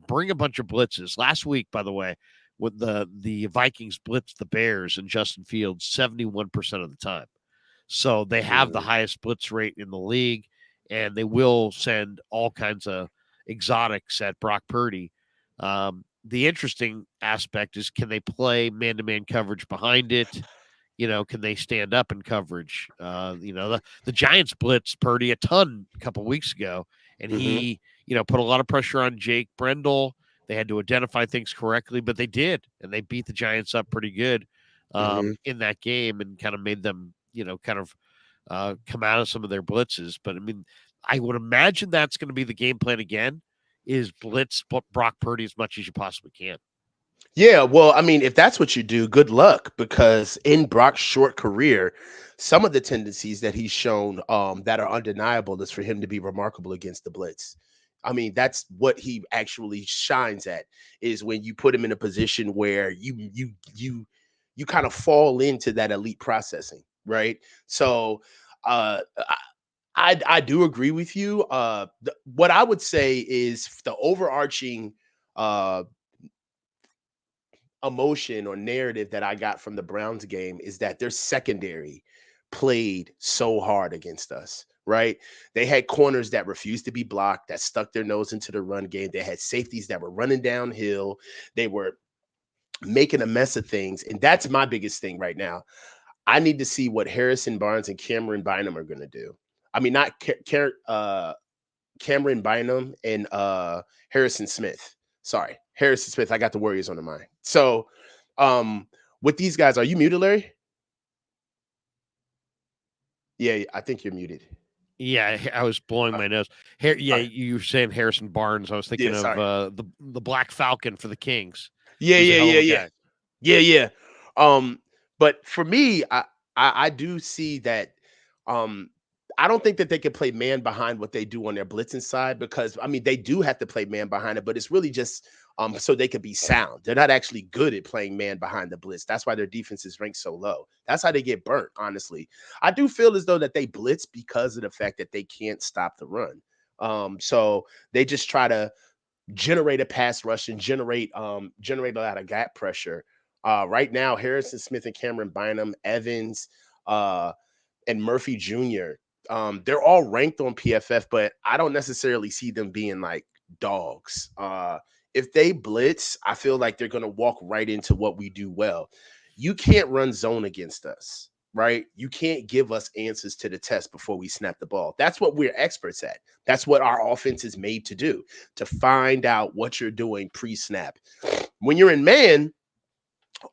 bring a bunch of blitzes. Last week, by the way, when the Vikings blitzed the Bears and Justin Fields 71% of the time. So they have the highest blitz rate in the league, and they will send all kinds of exotics at Brock Purdy. The interesting aspect is, can they play man-to-man coverage behind it? Can they stand up in coverage? The Giants blitzed Purdy a ton a couple weeks ago, and he, put a lot of pressure on Jake Brendel. They had to identify things correctly, but they did, and they beat the Giants up pretty good in that game and kind of made them, come out of some of their blitzes. But, I mean, I would imagine that's going to be the game plan again, is blitz Brock Purdy as much as you possibly can. Yeah, well, I mean, if that's what you do, good luck, because in Brock's short career, some of the tendencies that he's shown that are undeniable is for him to be remarkable against the blitz. I mean, that's what he actually shines at, is when you put him in a position where you kind of fall into that elite processing, right? So I do agree with you. What I would say is the overarching uh emotion or narrative that I got from the Browns game is that their secondary played so hard against us, right? They had corners that refused to be blocked, that stuck their nose into the run game. They had safeties that were running downhill. They were making a mess of things. And that's my biggest thing right now. I need to see what Harrison Barnes and Cameron Bynum are going to do. I mean, not Cameron Bynum and Harrison Smith. Sorry, Harrison Smith. I got the Warriors on the mind. So, with these guys, are you muted, Larry? Yeah, I think you're muted. Yeah, I was blowing my nose. Sorry. You were saying Harrison Barnes. I was thinking Yeah, of sorry. the Black Falcon for the Kings. Yeah, He's a yeah, hell of yeah, a yeah, guy. yeah, yeah. But for me, I do see that. Um, I don't think that they can play man behind what they do on their blitzing side, because I mean they do have to play man behind it, but it's really just so they could be sound. They're not actually good at playing man behind the blitz. That's why their defense is ranked so low. That's how they get burnt. Honestly, I do feel as though that they blitz because of the fact that they can't stop the run. So they just try to generate a pass rush and generate a lot of gap pressure. Right now, Harrison Smith and Cameron Bynum, Evans, uh, and Murphy Jr. They're all ranked on PFF, but I don't necessarily see them being like dogs. If they blitz, I feel like they're going to walk right into what we do well. You can't run zone against us, right? You can't give us answers to the test before we snap the ball. That's what we're experts at. That's what our offense is made to do, to find out what you're doing pre-snap. When you're in man,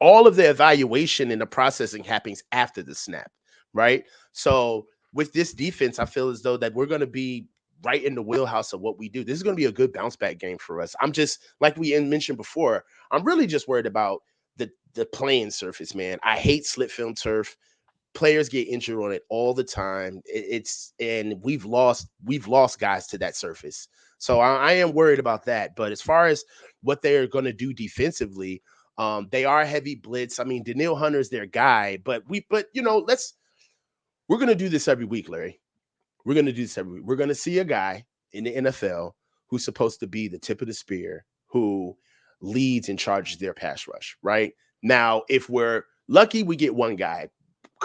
all of the evaluation and the processing happens after the snap, right? So with this defense, I feel as though that we're going to be right in the wheelhouse of what we do. This is going to be a good bounce back game for us. I'm just, like we mentioned before, I'm really just worried about the playing surface, man. I hate slip film turf. Players get injured on it all the time. It's and we've lost guys to that surface. So I am worried about that. But as far as what they're going to do defensively, they are heavy blitz. I mean, Daniil Hunter's their guy, but we're gonna do this every week, Larry. We're gonna do this every week. We're gonna see a guy in the NFL who's supposed to be the tip of the spear, who leads and charges their pass rush. Right now, if we're lucky, we get one guy.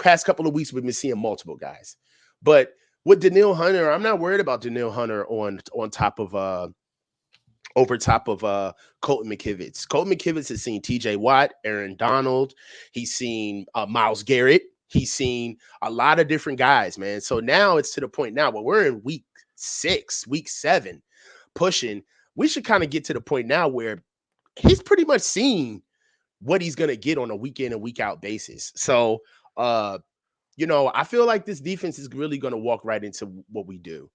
Past couple of weeks, we've been seeing multiple guys, but with Daniil Hunter, I'm not worried about Daniil Hunter on top of over top of Colton McKivitz. Colton McKivitz has seen TJ Watt, Aaron Donald. He's seen Myles Garrett. He's seen a lot of different guys, man. So now it's to the point now where we're in week 6, week 7, pushing. We should kind of get to the point now where he's pretty much seen what he's going to get on a week in and week out basis. So, I feel like this defense is really going to walk right into what we do.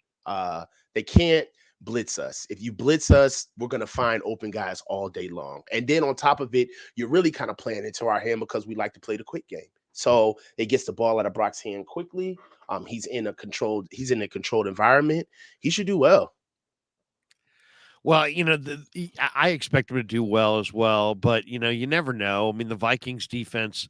They can't blitz us. If you blitz us, we're going to find open guys all day long. And then on top of it, you're really kind of playing into our hand because we like to play the quick game. So it gets the ball out of Brock's hand quickly. He's in a controlled environment. He should do well. Well, I expect him to do well as well, but you never know. I mean, the Vikings defense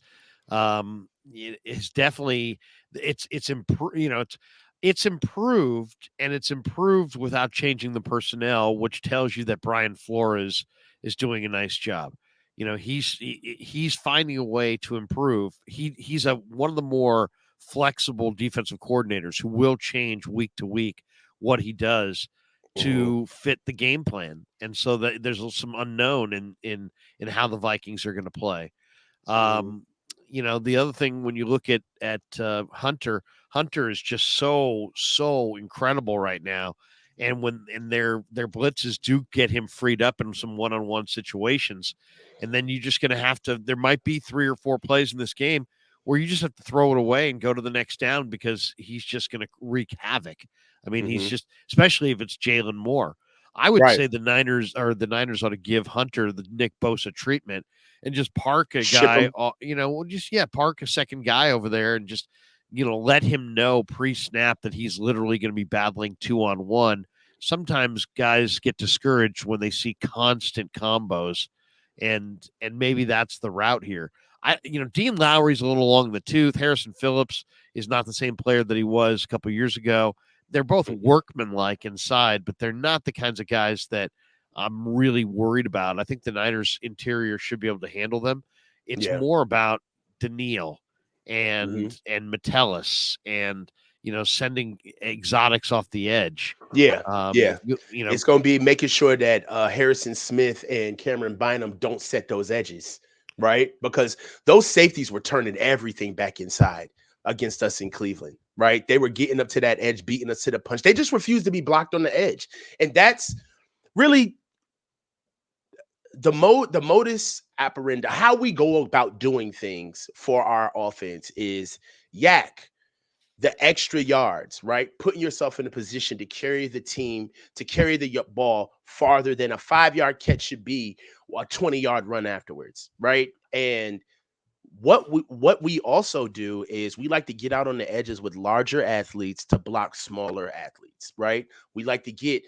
is definitely it's improved. It's improved, and it's improved without changing the personnel, which tells you that Brian Flores is doing a nice job. You know, he's finding a way to improve. He's a one of the more flexible defensive coordinators who will change week to week what he does Mhm, to fit the game plan, and so that there's some unknown in how the Vikings are going to play. mhm. Um, you know, the other thing when you look at Hunter, Hunter is just so incredible right now. And their blitzes do get him freed up in some one-on-one situations, and then you're just going to have to. There might be 3 or 4 plays in this game where you just have to throw it away and go to the next down because he's just going to wreak havoc. I mean, he's Mhm. just, especially if it's Jalen Moore. I would Right. say the Niners ought to give Hunter the Nick Bosa treatment and just park a Ship guy, him. just park a second guy over there and just let him know pre-snap that he's literally going to be battling 2-on-1. Sometimes guys get discouraged when they see constant combos, and maybe that's the route here. Dean Lowry's a little long in the tooth. Harrison Phillips is not the same player that he was a couple years ago. They're both Mhm. workmanlike inside, but they're not the kinds of guys that I'm really worried about. I think the Niners interior should be able to handle them. It's Yeah. more about Daniil Mhm. and Metellus and sending exotics off the edge. Yeah. Um, Yeah. you, you know, It's gonna be making sure that Harrison Smith and Cameron Bynum don't set those edges, right? Because those safeties were turning everything back inside against us in Cleveland, right? They were getting up to that edge, beating us to the punch. They just refused to be blocked on the edge. And that's really the modus operandi, how we go about doing things for our offense is yak the extra yards, right? Putting yourself in a position to carry the team, to carry the ball farther than a 5 yard catch should be, a 20 yard run afterwards, right? And what we also do is we like to get out on the edges with larger athletes to block smaller athletes, right? We like to get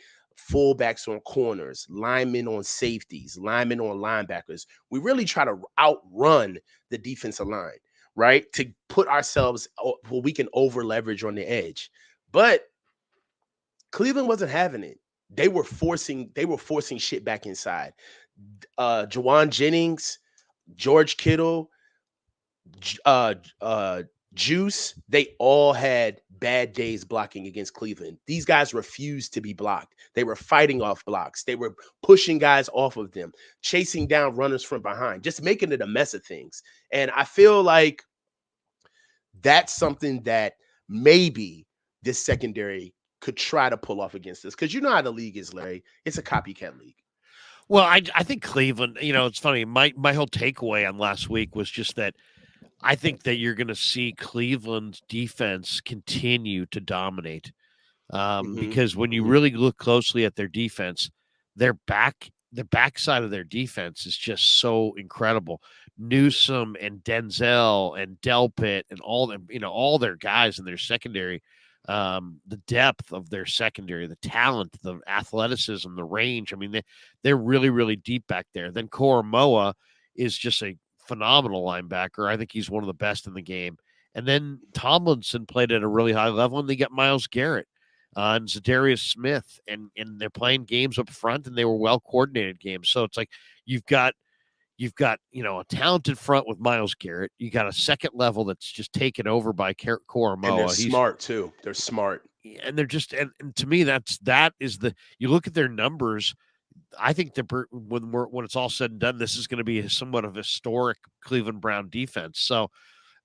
fullbacks on corners, linemen on safeties, linemen on linebackers. We really try to outrun the defensive line, right? To put ourselves where we can over leverage on the edge. But Cleveland wasn't having it. They were forcing shit back inside. Jawan Jennings, George Kittle, J- uh uh Juice, they all had bad days blocking against Cleveland. These guys refused to be blocked. They were fighting off blocks. They were pushing guys off of them, chasing down runners from behind, just making it a mess of things. And I feel like that's something that maybe this secondary could try to pull off against us. Because you know how the league is, Larry. It's a copycat league. well, I think Cleveland. It's funny. My whole takeaway on last week was just that I think that you're going to see Cleveland's defense continue to dominate. Hmm. Because when you Hmm. really look closely at their defense, the backside of their defense is just so incredible. Newsom and Denzel and Delpit and all them, all their guys in their secondary, the depth of their secondary, the talent, the athleticism, the range. I mean, they're really, really deep back there. Then Koromoa is just a phenomenal linebacker. I think he's one of the best in the game. And then Tomlinson played at a really high level, and they got Miles Garrett and Zadarius Smith, and they're playing games up front, and they were well coordinated games. So it's like you've got a talented front with Miles Garrett. You got a second level that's just taken over by And they're Koromoa. He's smart too. They're smart. and they're just and to me that is the you look at their numbers. I think when it's all said and done, this is going to be somewhat of a historic Cleveland Brown defense. So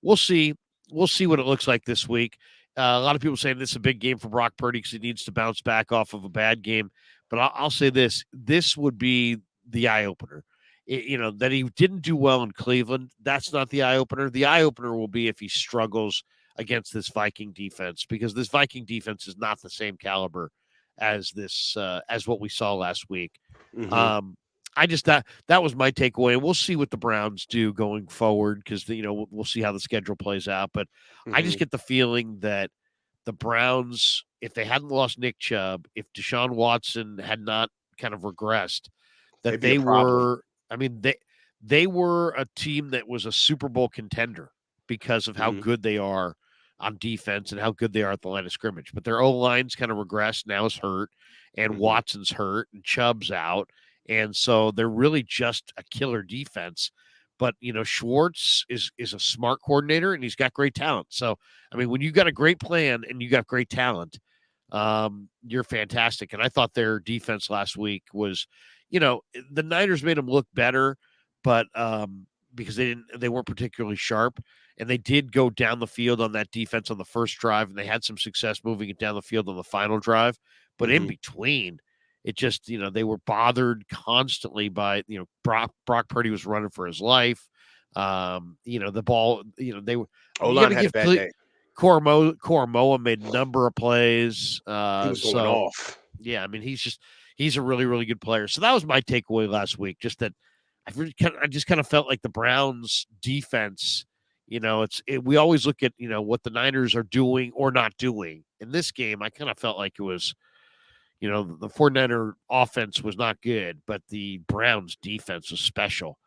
we'll see. We'll see what it looks like this week. A lot of people saying this is a big game for Brock Purdy because he needs to bounce back off of a bad game. But I'll say this: this would be the eye opener. That he didn't do well in Cleveland. That's not the eye opener. The eye opener will be if he struggles against this Viking defense, because this Viking defense is not the same caliber as as what we saw last week. Hmm. Um, I just that was my takeaway. We'll see what the Browns do going forward because we'll see how the schedule plays out. But I just Hmm. get the feeling that the Browns, if they hadn't lost Nick Chubb, if Deshaun Watson had not kind of regressed, that They'd be a they problem. were. I mean, they were a team that was a Super Bowl contender because of how Hmm. good they are on defense and how good they are at the line of scrimmage. But their O line's kind of regressed. Now is hurt, and Mhm. Watson's hurt, and Chubb's out. And so they're really just a killer defense. But Schwartz is a smart coordinator and he's got great talent. So I mean, when you got a great plan and you got great talent, you're fantastic. And I thought their defense last week was, the Niners made them look better, but because they weren't particularly sharp, and they did go down the field on that defense on the first drive, and they had some success moving it down the field on the final drive. But in Mhm. between, it just they were bothered constantly by Brock Purdy was running for his life. The ball, they were. I mean, you got O-line to had a give bad day. Koromoa made a number of plays. He was going So off. yeah, I mean, he's a really, really good player. So that was my takeaway last week. Just that I just kind of felt like the Browns defense, we always look at, what the Niners are doing or not doing. In this game, I kind of felt like it was, the 49er offense was not good, but the Browns defense was special.